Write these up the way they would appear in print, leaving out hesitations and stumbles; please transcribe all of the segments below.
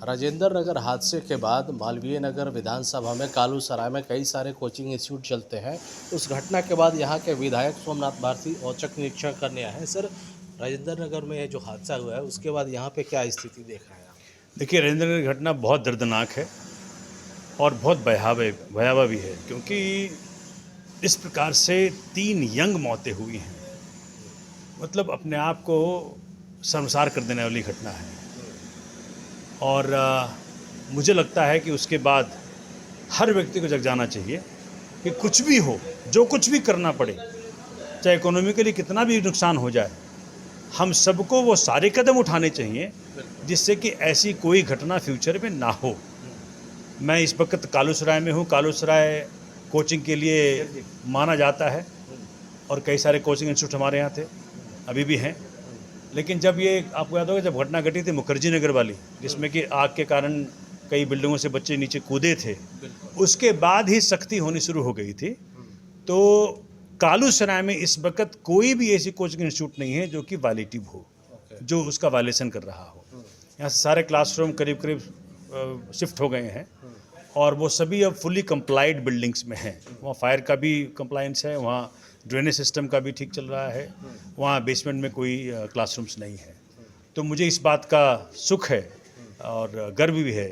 राजेंद्र नगर हादसे के बाद मालवीय नगर विधानसभा में कालूसराय में कई सारे कोचिंग इंस्टीट्यूट चलते हैं। उस घटना के बाद यहाँ के विधायक सोमनाथ भारती औचक निरीक्षण करने आए हैं। सर, राजेंद्र नगर में जो हादसा हुआ है उसके बाद यहाँ पे क्या स्थिति देख रहे हैं आप? देखिए, राजेंद्र नगर की घटना बहुत दर्दनाक है और बहुत भयावह भी है, क्योंकि इस प्रकार से 3 यंग मौतें हुई हैं। मतलब अपने आप को शर्मसार कर देने वाली घटना है। और मुझे लगता है कि उसके बाद हर व्यक्ति को जग जाना चाहिए कि कुछ भी हो, जो कुछ भी करना पड़े, चाहे इकोनॉमिकली कितना भी नुकसान हो जाए, हम सबको वो सारे कदम उठाने चाहिए जिससे कि ऐसी कोई घटना फ्यूचर में ना हो। मैं इस वक्त कालूसराय में हूँ। कालूसराय कोचिंग के लिए माना जाता है और कई सारे कोचिंग इंस्टीट्यूट हमारे यहाँ थे, अभी भी हैं। लेकिन जब ये आपको याद होगा, जब घटना घटी थी मुखर्जी नगर वाली, जिसमें कि आग के कारण कई बिल्डिंगों से बच्चे नीचे कूदे थे, उसके बाद ही सख्ती होनी शुरू हो गई थी। तो कालूसराय में इस वक्त कोई भी ऐसी कोचिंग इंस्टीट्यूट नहीं है जो कि वायलेटिव हो, जो उसका वायलेशन कर रहा हो। यहाँ से सारे क्लासरूम करीब करीब शिफ्ट हो गए हैं और वो सभी अब फुली कंप्लाइड बिल्डिंग्स में हैं। वहाँ फायर का भी कंप्लायंस है, वहाँ ड्रेनेज सिस्टम का भी ठीक चल रहा है, वहाँ बेसमेंट में कोई क्लासरूम्स नहीं है। तो मुझे इस बात का सुख है और गर्व भी है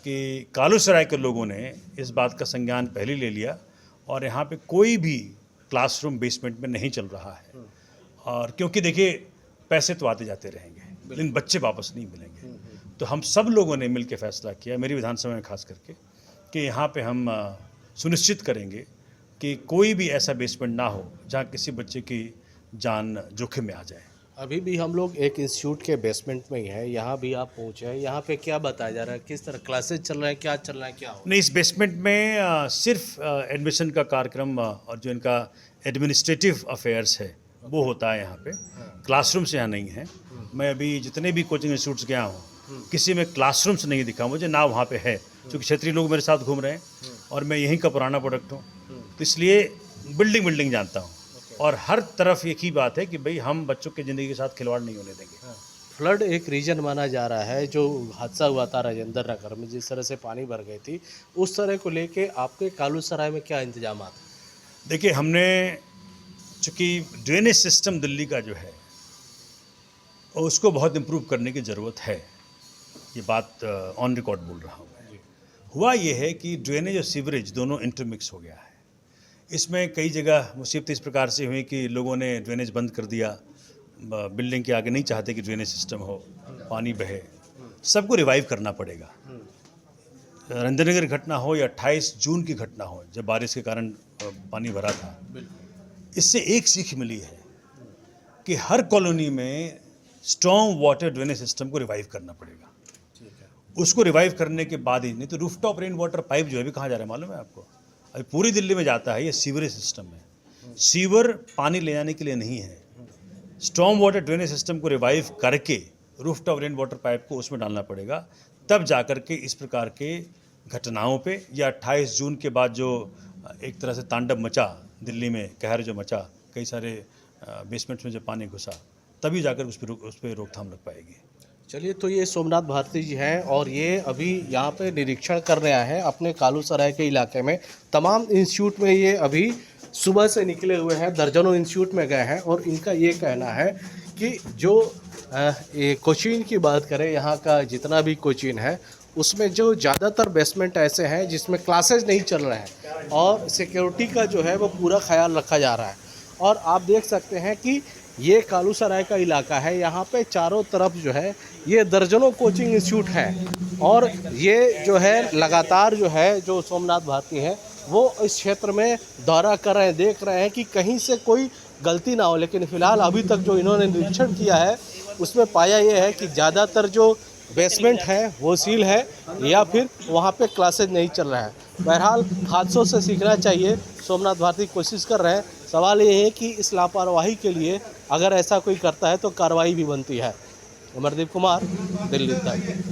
कि कालूसराय के लोगों ने इस बात का संज्ञान पहले ले लिया और यहाँ पे कोई भी क्लासरूम बेसमेंट में नहीं चल रहा है। और क्योंकि देखिए, पैसे तो आते जाते रहेंगे लेकिन बच्चे वापस नहीं मिलेंगे। तो हम सब लोगों ने मिलकर फैसला किया, मेरी विधानसभा में खास करके, कि यहाँ पे हम सुनिश्चित करेंगे कि कोई भी ऐसा बेसमेंट ना हो जहाँ किसी बच्चे की जान जोखिम में आ जाए। अभी भी हम लोग एक इंस्टीट्यूट के बेसमेंट में ही है, यहाँ भी आप पहुँचे हैं। यहाँ पे क्या बताया जा रहा है, किस तरह क्लासेज चल रहे हैं, क्या चल रहा है, क्या हो? नहीं, इस बेसमेंट में सिर्फ एडमिशन का कार्यक्रम और जो इनका एडमिनिस्ट्रेटिव अफेयर्स है वो होता है यहाँ पे। क्लासरूम्स यहाँ नहीं है। मैं अभी जितने भी कोचिंग इंस्टीट्यूट्स गया हूँ, किसी में क्लासरूम्स नहीं दिखा मुझे, ना वहाँ पे है, क्योंकि क्षेत्रीय लोग मेरे साथ घूम रहे हैं और मैं यहीं का पुराना प्रोडक्ट हूँ। तो इसलिए बिल्डिंग जानता हूँ और हर तरफ एक ही बात है कि भाई हम बच्चों की ज़िंदगी के साथ खिलवाड़ नहीं होने देंगे। फ्लड एक रीजन माना जा रहा है। जो हादसा हुआ था राजेंद्र नगर में, जिस तरह से पानी भर गई थी, उस तरह को लेके आपके कालूसराय में क्या इंतजाम हैं? देखिए, हमने चूँकि ड्रेनेज सिस्टम दिल्ली का जो है उसको बहुत इम्प्रूव करने की ज़रूरत है। ये बात ऑन रिकॉर्ड बोल रहा हूँ मैं। हुआ ये है कि ड्रेनेज और सीवरेज दोनों इंटरमिक्स हो गया है। इसमें कई जगह मुसीबत इस प्रकार से हुई कि लोगों ने ड्रेनेज बंद कर दिया, बिल्डिंग के आगे नहीं चाहते कि ड्रेनेज सिस्टम हो, पानी बहे। सबको रिवाइव करना पड़ेगा। राजेंद्र नगर की घटना हो या 28 जून की घटना हो, जब बारिश के कारण पानी भरा था, इससे एक सीख मिली है कि हर कॉलोनी में स्ट्रॉन्ग वाटर ड्रेनेज सिस्टम को रिवाइव करना पड़ेगा। उसको रिवाइव करने के बाद ही, नहीं तो रूफटॉप रेन वाटर पाइप जो है भी कहाँ जा रहा है मालूम है आपको? अभी पूरी दिल्ली में जाता है। ये सीवरेज सिस्टम है। सीवर पानी ले जाने के लिए नहीं है। स्ट्रॉन्ग वाटर ड्रेनेज सिस्टम को रिवाइव करके रूफटॉप रेन वाटर पाइप को उसमें डालना पड़ेगा, तब जा कर के इस प्रकार के घटनाओं पे, या 28 जून के बाद जो एक तरह से तांडव मचा दिल्ली में, कहर जो मचा, कई सारे बेसमेंट्स में जब पानी घुसा, तभी जाकर उस पर रोकथाम लग पाएगी। चलिए, तो ये सोमनाथ भारती जी हैं और ये अभी यहाँ पे निरीक्षण करने आए हैं अपने कालूसराय के इलाके में। तमाम इंस्टीट्यूट में ये अभी सुबह से निकले हुए हैं, दर्जनों इंस्टीट्यूट में गए हैं और इनका ये कहना है कि जो ये कोचिंग की बात करें, यहाँ का जितना भी कोचिंग है उसमें जो ज़्यादातर बेसमेंट ऐसे हैं जिसमें क्लासेज नहीं चल रहे हैं और सिक्योरिटी का जो है वो पूरा ख्याल रखा जा रहा है। और आप देख सकते हैं कि ये कालूसराय का इलाका है, यहाँ पे चारों तरफ जो है ये दर्जनों कोचिंग इंस्टीट्यूट हैं और ये जो है लगातार जो है जो सोमनाथ भारती हैं वो इस क्षेत्र में दौरा कर रहे हैं, देख रहे हैं कि कहीं से कोई गलती ना हो। लेकिन फ़िलहाल अभी तक जो इन्होंने निरीक्षण किया है उसमें पाया ये है कि ज़्यादातर जो बेसमेंट है वो सील है या फिर वहाँ पे क्लासेज नहीं चल रहा है। बहरहाल हादसों से सीखना चाहिए, सोमनाथ भारती कोशिश कर रहे हैं। सवाल ये है कि इस लापरवाही के लिए अगर ऐसा कोई करता है तो कार्रवाई भी बनती है। अमरदीप कुमार, दिल्ली तक।